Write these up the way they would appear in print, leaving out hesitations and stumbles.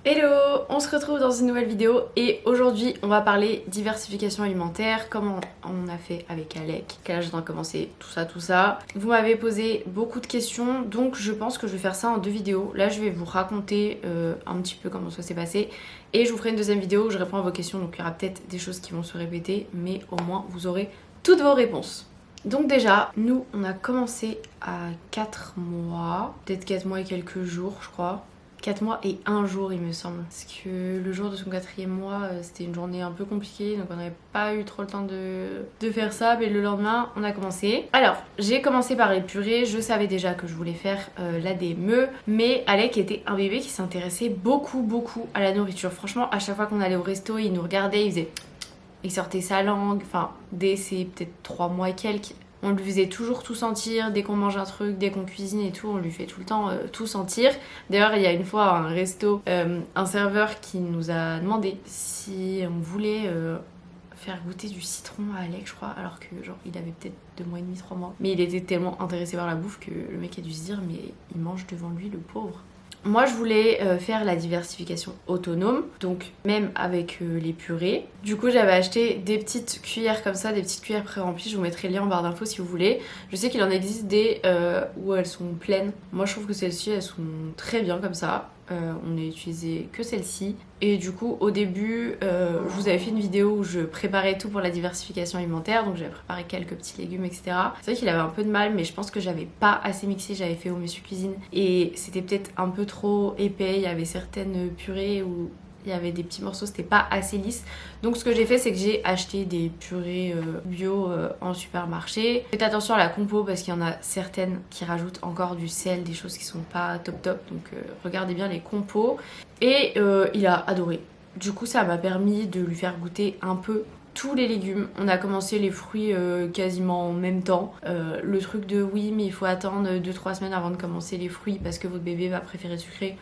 Hello, on se retrouve dans une nouvelle vidéo et aujourd'hui on va parler diversification alimentaire, comment on a fait avec Alec, quel âge on a commencé, tout ça. Vous m'avez posé beaucoup de questions donc je pense que je vais faire ça en deux vidéos. Là je vais vous raconter un petit peu comment ça s'est passé et je vous ferai une deuxième vidéo où je réponds à vos questions, donc il y aura peut-être des choses qui vont se répéter mais au moins vous aurez toutes vos réponses. Donc déjà, nous on a commencé à 4 mois, peut-être 4 mois et quelques jours je crois. 4 mois et 1 jour il me semble. Parce que le jour de son 4e mois c'était une journée un peu compliquée donc on n'avait pas eu trop le temps de faire ça. Mais le lendemain on a commencé. Alors j'ai commencé par les purées, je savais déjà que je voulais faire la DME. Mais Alec était un bébé qui s'intéressait beaucoup à la nourriture. Franchement à chaque fois qu'on allait au resto il nous regardait, il faisait... Il sortait sa langue, enfin dès ses peut-être 3 mois et quelques. On lui faisait toujours tout sentir, dès qu'on mange un truc, dès qu'on cuisine et tout, on lui fait tout le temps tout sentir. D'ailleurs, il y a une fois à un resto, un serveur qui nous a demandé si on voulait faire goûter du citron à Alec, je crois, alors que genre il avait peut-être 2 mois et demi, 3 mois. Mais il était tellement intéressé par la bouffe que le mec a dû se dire mais il mange devant lui le pauvre. Moi je voulais faire la diversification autonome, donc même avec les purées. Du coup j'avais acheté des petites cuillères comme ça, des petites cuillères pré-remplies, je vous mettrai le lien en barre d'infos si vous voulez. Je sais qu'il en existe des où elles sont pleines. Moi je trouve que celles-ci elles sont très bien comme ça. On n'a utilisé que celle-ci. Et du coup au début je vous avais fait une vidéo où je préparais tout pour la diversification alimentaire. Donc j'avais préparé quelques petits légumes etc. C'est vrai qu'il avait un peu de mal mais je pense que j'avais pas assez mixé. J'avais fait au Monsieur Cuisine et c'était peut-être un peu trop épais. Il y avait certaines purées où il y avait des petits morceaux, c'était pas assez lisse. Donc ce que j'ai fait c'est que j'ai acheté des purées bio en supermarché. Faites attention à la compo parce qu'il y en a certaines qui rajoutent encore du sel, des choses qui sont pas top. Donc regardez bien les compos. Et il a adoré. Du coup ça m'a permis de lui faire goûter un peu tous les légumes. On a commencé les fruits quasiment en même temps. Le truc de oui mais il faut attendre 2-3 semaines avant de commencer les fruits parce que votre bébé va préférer sucré.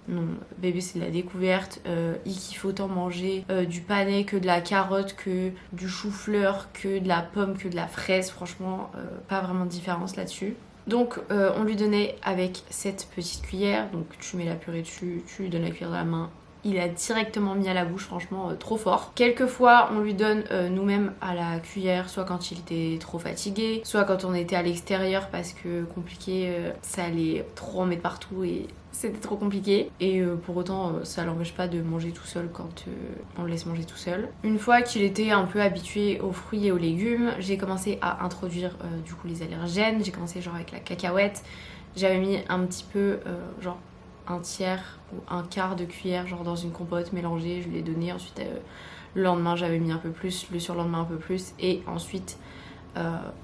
Non, bébé c'est de la découverte, il kiffe autant manger du panais que de la carotte, que du chou-fleur, que de la pomme, que de la fraise. Franchement, pas vraiment de différence là-dessus. Donc on lui donnait avec cette petite cuillère, donc tu mets la purée dessus, tu lui donnes la cuillère dans la main. Il a directement mis à la bouche, franchement trop fort. Quelquefois on lui donne nous-mêmes à la cuillère, soit quand il était trop fatigué, soit quand on était à l'extérieur parce que compliqué, ça allait trop en mettre partout et c'était trop compliqué. Et pour autant ça l'empêche pas de manger tout seul quand on le laisse manger tout seul. Une fois qu'il était un peu habitué aux fruits et aux légumes, j'ai commencé à introduire du coup les allergènes. J'ai commencé genre avec la cacahuète. J'avais mis un petit peu genre un tiers ou un quart de cuillère genre dans une compote mélangée, je lui ai donné. Ensuite le lendemain j'avais mis un peu plus, le surlendemain un peu plus et ensuite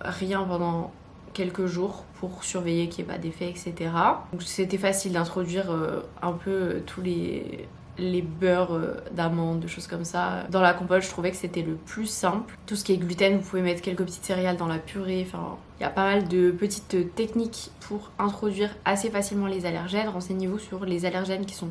rien pendant quelques jours pour surveiller qu'il n'y ait pas d'effet etc. Donc c'était facile d'introduire un peu tous les beurres d'amandes, de choses comme ça. Dans la compote, je trouvais que c'était le plus simple. Tout ce qui est gluten, vous pouvez mettre quelques petites céréales dans la purée. Enfin, il y a pas mal de petites techniques pour introduire assez facilement les allergènes. Renseignez-vous sur les allergènes qui sont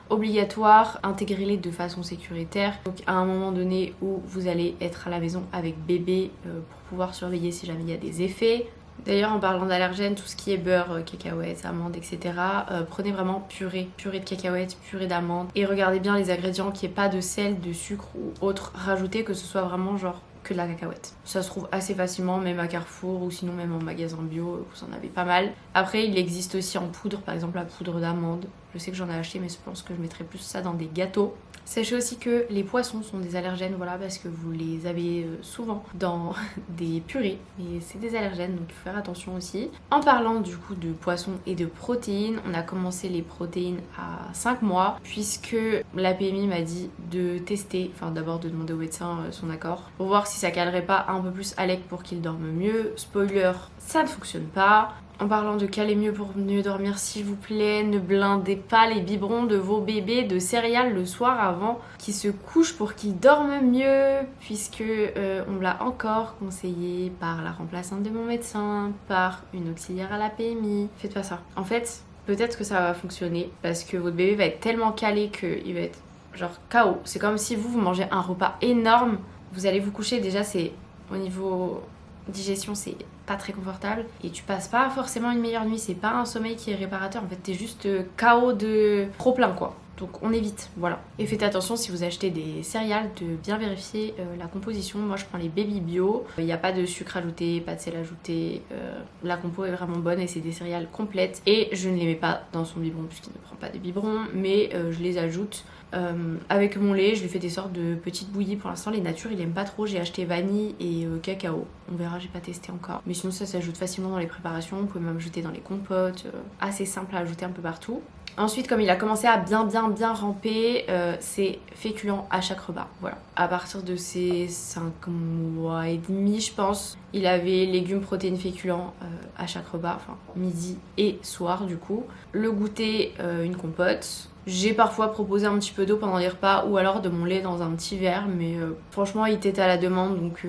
obligatoires, intégrez-les de façon sécuritaire. Donc à un moment donné où vous allez être à la maison avec bébé pour pouvoir surveiller si jamais il y a des effets. D'ailleurs en parlant d'allergènes, tout ce qui est beurre, cacahuètes, amandes, etc. Prenez vraiment purée de cacahuètes, purée d'amandes. Et regardez bien les ingrédients, qu'il n'y ait pas de sel, de sucre ou autre rajouté, que ce soit vraiment genre que de la cacahuète. Ça se trouve assez facilement, même à Carrefour ou sinon même en magasin bio, vous en avez pas mal. Après il existe aussi en poudre, par exemple la poudre d'amande. Je sais que j'en ai acheté mais je pense que je mettrais plus ça dans des gâteaux. Sachez aussi que les poissons sont des allergènes, voilà, parce que vous les avez souvent dans des purées. Mais c'est des allergènes, donc il faut faire attention aussi. En parlant du coup de poissons et de protéines, on a commencé les protéines à 5 mois, puisque la PMI m'a dit de tester, enfin d'abord de demander au médecin son accord, pour voir si ça calerait pas un peu plus Alec pour qu'il dorme mieux. Spoiler, ça ne fonctionne pas. En parlant de caler mieux pour mieux dormir, s'il vous plaît, ne blindez pas les biberons de vos bébés de céréales le soir avant qu'ils se couchent pour qu'ils dorment mieux, puisque on me l'a encore conseillé par la remplaçante de mon médecin, par une auxiliaire à la PMI. Faites pas ça. En fait, peut-être que ça va fonctionner parce que votre bébé va être tellement calé qu'il va être genre KO. C'est comme si vous mangez un repas énorme, vous allez vous coucher, déjà c'est au niveau digestion, c'est pas très confortable et tu passes pas forcément une meilleure nuit. C'est pas un sommeil qui est réparateur, en fait t'es juste KO de trop plein quoi. Donc on évite, voilà. Et faites attention si vous achetez des céréales de bien vérifier la composition. Moi je prends les baby bio, il n'y a pas de sucre ajouté, pas de sel ajouté, la compo est vraiment bonne et c'est des céréales complètes. Et je ne les mets pas dans son biberon puisqu'il ne prend pas de biberon, mais je les ajoute avec mon lait. Je lui fais des sortes de petites bouillies. Pour l'instant les natures il aime pas trop, j'ai acheté vanille et cacao. On verra, j'ai pas testé encore. Mais sinon ça s'ajoute facilement dans les préparations, vous pouvez même ajouter dans les compotes, assez simple à ajouter un peu partout. Ensuite, comme il a commencé à bien ramper, c'est féculent à chaque repas. Voilà. À partir de ses 5 mois et demi, je pense, il avait légumes, protéines, féculents à chaque repas, enfin midi et soir du coup. Le goûter, une compote. J'ai parfois proposé un petit peu d'eau pendant les repas ou alors de mon lait dans un petit verre, mais franchement, il était à la demande donc.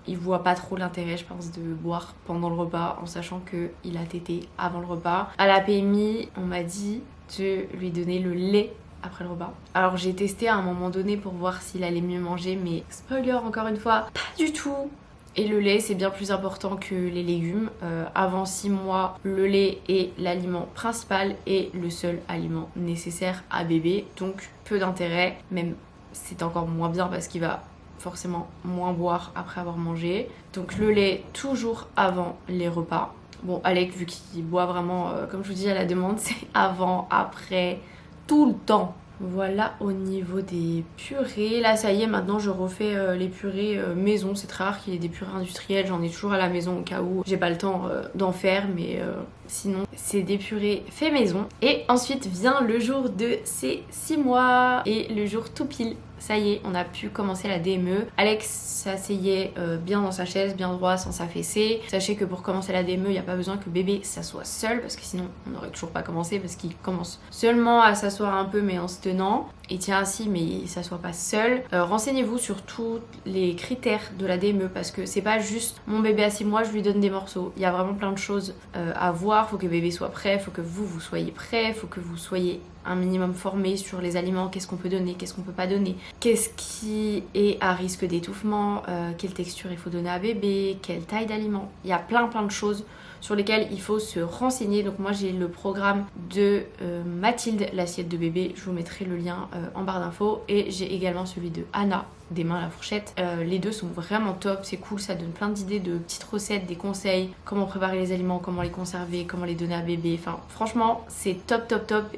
Il voit pas trop l'intérêt, je pense, de boire pendant le repas en sachant qu'il a tété avant le repas. À la PMI, on m'a dit de lui donner le lait après le repas. Alors j'ai testé à un moment donné pour voir s'il allait mieux manger, mais spoiler encore une fois, pas du tout. Et le lait c'est bien plus important que les légumes. Avant 6 mois, le lait est l'aliment principal et le seul aliment nécessaire à bébé. Donc peu d'intérêt, même c'est encore moins bien parce qu'il va forcément moins boire après avoir mangé. Donc le lait toujours avant les repas. Bon, Alec, vu qu'il boit vraiment, comme je vous dis, à la demande, c'est avant, après, tout le temps. Voilà au niveau des purées. Là, ça y est, maintenant je refais les purées maison. C'est très rare qu'il y ait des purées industrielles. J'en ai toujours à la maison au cas où j'ai pas le temps d'en faire. Mais sinon, c'est des purées fait maison. Et ensuite vient le jour de ses 6 mois et le jour tout pile. Ça y est, on a pu commencer la DME. Alex s'asseyait bien dans sa chaise, bien droit, sans s'affaisser. Sachez que pour commencer la DME, il n'y a pas besoin que bébé s'assoie seul, parce que sinon on n'aurait toujours pas commencé, parce qu'il commence seulement à s'asseoir un peu, mais en se tenant. Il tient assis, mais il s'assoit pas seul. Renseignez-vous sur tous les critères de la DME, parce que c'est pas juste mon bébé à 6 mois, je lui donne des morceaux. Il y a vraiment plein de choses à voir. Faut que bébé soit prêt, faut que vous soyez prêt, faut que vous soyez un minimum formé sur les aliments, qu'est-ce qu'on peut donner, qu'est-ce qu'on peut pas donner, qu'est-ce qui est à risque d'étouffement, quelle texture il faut donner à bébé, quelle taille d'aliment. Il y a plein de choses sur lesquelles il faut se renseigner. Donc moi j'ai le programme de Mathilde, l'assiette de bébé, je vous mettrai le lien en barre d'infos, et j'ai également celui de Anna, des mains à la fourchette. Les deux sont vraiment top, c'est cool, ça donne plein d'idées, de petites recettes, des conseils, comment préparer les aliments, comment les conserver, comment les donner à bébé. Enfin franchement c'est top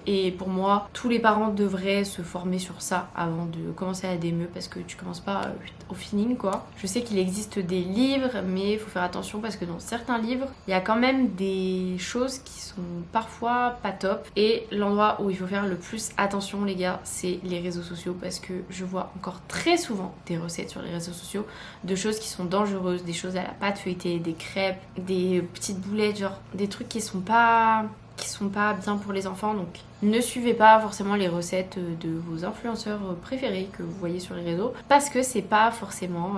et pour moi tous les parents devraient se former sur ça avant de commencer la DME, parce que tu commences pas au feeling quoi. Je sais qu'il existe des livres, mais il faut faire attention parce que dans certains livres il y a quand même des choses qui sont parfois pas top, et l'endroit où il faut faire le plus attention les gars, c'est les réseaux sociaux, parce que je vois encore très souvent des recettes sur les réseaux sociaux de choses qui sont dangereuses, des choses à la pâte feuilletée, des crêpes, des petites boulettes, genre des trucs qui sont pas bien pour les enfants. Donc ne suivez pas forcément les recettes de vos influenceurs préférés que vous voyez sur les réseaux, parce que c'est pas forcément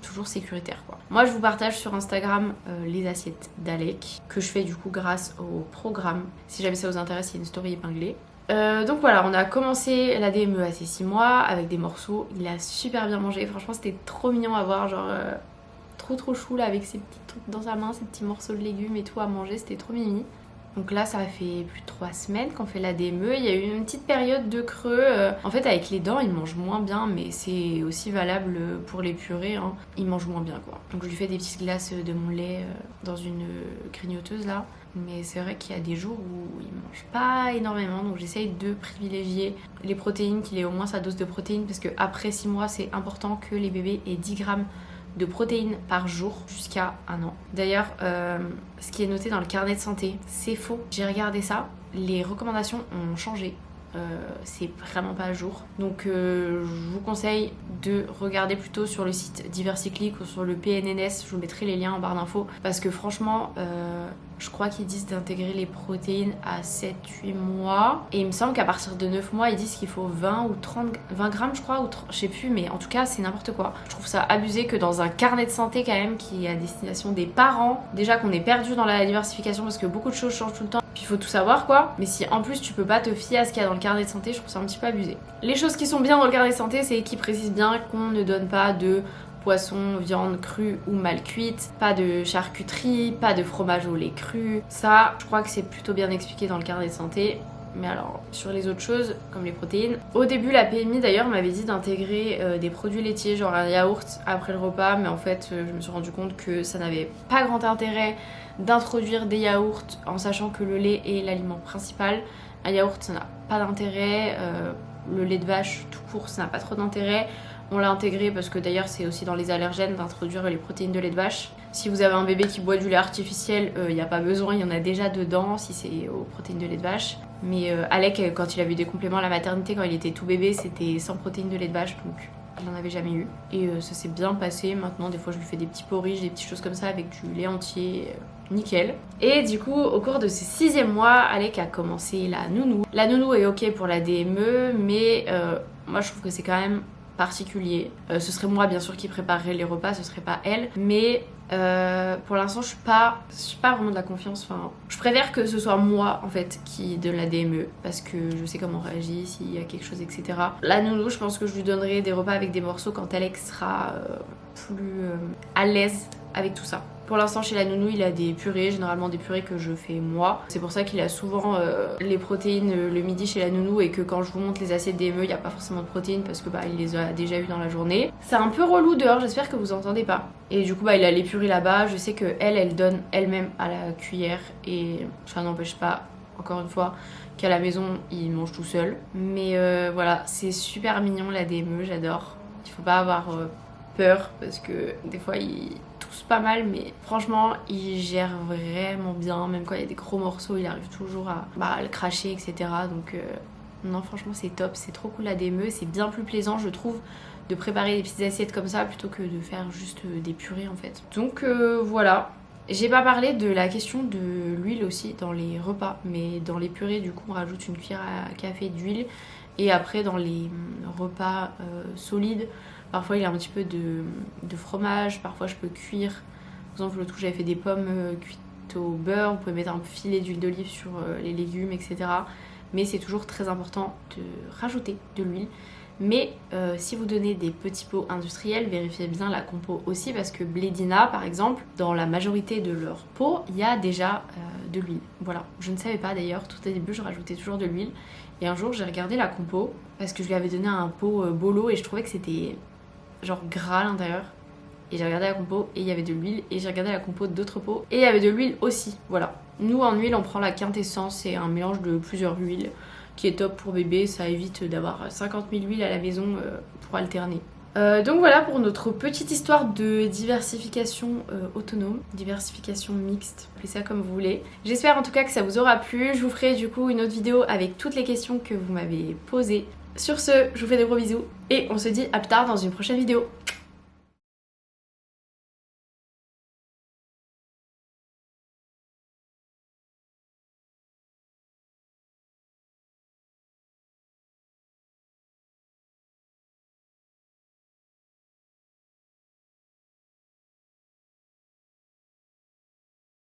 toujours sécuritaire quoi. Moi je vous partage sur Instagram les assiettes d'Alec que je fais du coup grâce au programme. Si jamais ça vous intéresse, il y a une story épinglée. Donc voilà, on a commencé la DME à ses 6 mois avec des morceaux. Il a super bien mangé, franchement c'était trop mignon à voir, genre trop chou là avec ses petits trucs dans sa main, ses petits morceaux de légumes et tout à manger, c'était trop mimi. Donc là ça fait plus de 3 semaines qu'on fait la DME, il y a eu une petite période de creux. En fait avec les dents il mange moins bien, mais c'est aussi valable pour les purées, hein. Il mange moins bien quoi. Donc je lui fais des petites glaces de mon lait dans une grignoteuse là. Mais c'est vrai qu'il y a des jours où il mange pas énormément, donc j'essaye de privilégier les protéines, qu'il ait au moins sa dose de protéines, parce que après 6 mois c'est important que les bébés aient 10 grammes de protéines par jour jusqu'à 1 an. D'ailleurs, ce qui est noté dans le carnet de santé, c'est faux. J'ai regardé ça, les recommandations ont changé. C'est vraiment pas à jour. Donc je vous conseille de regarder plutôt sur le site Diversiclic ou sur le PNNS, je vous mettrai les liens en barre d'infos, parce que franchement je crois qu'ils disent d'intégrer les protéines à 7-8 mois, et il me semble qu'à partir de 9 mois ils disent qu'il faut 20 ou 20 grammes je crois, ou 30, je sais plus, mais en tout cas c'est n'importe quoi. Je trouve ça abusé que dans un carnet de santé quand même qui est à destination des parents, déjà qu'on est perdu dans la diversification parce que beaucoup de choses changent tout le temps, puis il faut tout savoir quoi, mais si en plus tu peux pas te fier à ce qu'il y a dans le carnet de santé, je trouve ça un petit peu abusé. Les choses qui sont bien dans le carnet de santé, c'est qu'ils précisent bien qu'on ne donne pas de poisson, viande crue ou mal cuite, pas de charcuterie, pas de fromage au lait cru. Ça, je crois que c'est plutôt bien expliqué dans le carnet de santé. mais alors sur les autres choses comme les protéines. Au début la PMI d'ailleurs m'avait dit d'intégrer des produits laitiers genre un yaourt après le repas, mais en fait je me suis rendu compte que ça n'avait pas grand intérêt d'introduire des yaourts en sachant que le lait est l'aliment principal. Un yaourt ça n'a pas d'intérêt, le lait de vache tout court ça n'a pas trop d'intérêt. On l'a intégré parce que d'ailleurs c'est aussi dans les allergènes d'introduire les protéines de lait de vache. Si vous avez un bébé qui boit du lait artificiel, il n'y a pas besoin, il y en a déjà dedans si c'est aux protéines de lait de vache. Mais Alec, quand il a eu des compléments à la maternité, quand il était tout bébé, c'était sans protéines de lait de vache, donc il n'en avait jamais eu. Et ça s'est bien passé. Maintenant, des fois, je lui fais des petits porridge, des petites choses comme ça avec du lait entier, nickel. Et du coup, au cours de ce 6e mois, Alec a commencé la nounou. La nounou est ok pour la DME, mais moi je trouve que c'est quand même particulier. Ce serait moi bien sûr qui préparerait les repas, ce serait pas elle, mais pour l'instant je suis pas vraiment de la confiance. Enfin, je préfère que ce soit moi en fait qui donne la DME parce que je sais comment on réagit s'il y a quelque chose, etc. La nounou, je pense que je lui donnerai des repas avec des morceaux quand Alex sera plus à l'aise avec tout ça. Pour l'instant chez la nounou il a des purées, généralement des purées que je fais moi. C'est pour ça qu'il a souvent les protéines le midi chez la nounou et que quand je vous montre les assiettes DME il n'y a pas forcément de protéines parce que il les a déjà eu dans la journée. C'est un peu relou dehors, j'espère que vous entendez pas. Et du coup il a les purées là-bas, je sais que elle donne elle-même à la cuillère et ça n'empêche pas, encore une fois, qu'à la maison il mange tout seul. Mais voilà, c'est super mignon la DME, j'adore. Il faut pas avoir peur parce que des fois il tousse pas mal, mais franchement il gère vraiment bien, même quand il y a des gros morceaux il arrive toujours à le cracher, etc. Donc non, franchement c'est top, c'est trop cool la DME, c'est bien plus plaisant je trouve de préparer des petites assiettes comme ça plutôt que de faire juste des purées en fait. Donc voilà. J'ai pas parlé de la question de l'huile aussi dans les repas, mais dans les purées du coup on rajoute une cuillère à café d'huile et après dans les repas solides parfois il y a un petit peu de fromage, parfois je peux cuire. Par exemple, l'autre coup j'avais fait des pommes cuites au beurre, vous pouvez mettre un filet d'huile d'olive sur les légumes, etc. Mais c'est toujours très important de rajouter de l'huile. Mais si vous donnez des petits pots industriels, vérifiez bien la compo aussi parce que Blédina par exemple, dans la majorité de leurs pots, il y a déjà de l'huile. Voilà, je ne savais pas d'ailleurs, tout au début je rajoutais toujours de l'huile. Et un jour j'ai regardé la compo parce que je lui avais donné un pot bolo et je trouvais que c'était genre gras à l'intérieur, et j'ai regardé la compo et il y avait de l'huile, et j'ai regardé la compo d'autres pots et il y avait de l'huile aussi. Voilà, nous en huile on prend la quintessence, c'est un mélange de plusieurs huiles qui est top pour bébé, ça évite d'avoir 50 000 huiles à la maison pour alterner. Donc voilà pour notre petite histoire de diversification autonome, diversification mixte, appelez ça comme vous voulez. J'espère en tout cas que ça vous aura plu, je vous ferai du coup une autre vidéo avec toutes les questions que vous m'avez posées. Sur ce, je vous fais des gros bisous et on se dit à plus tard dans une prochaine vidéo.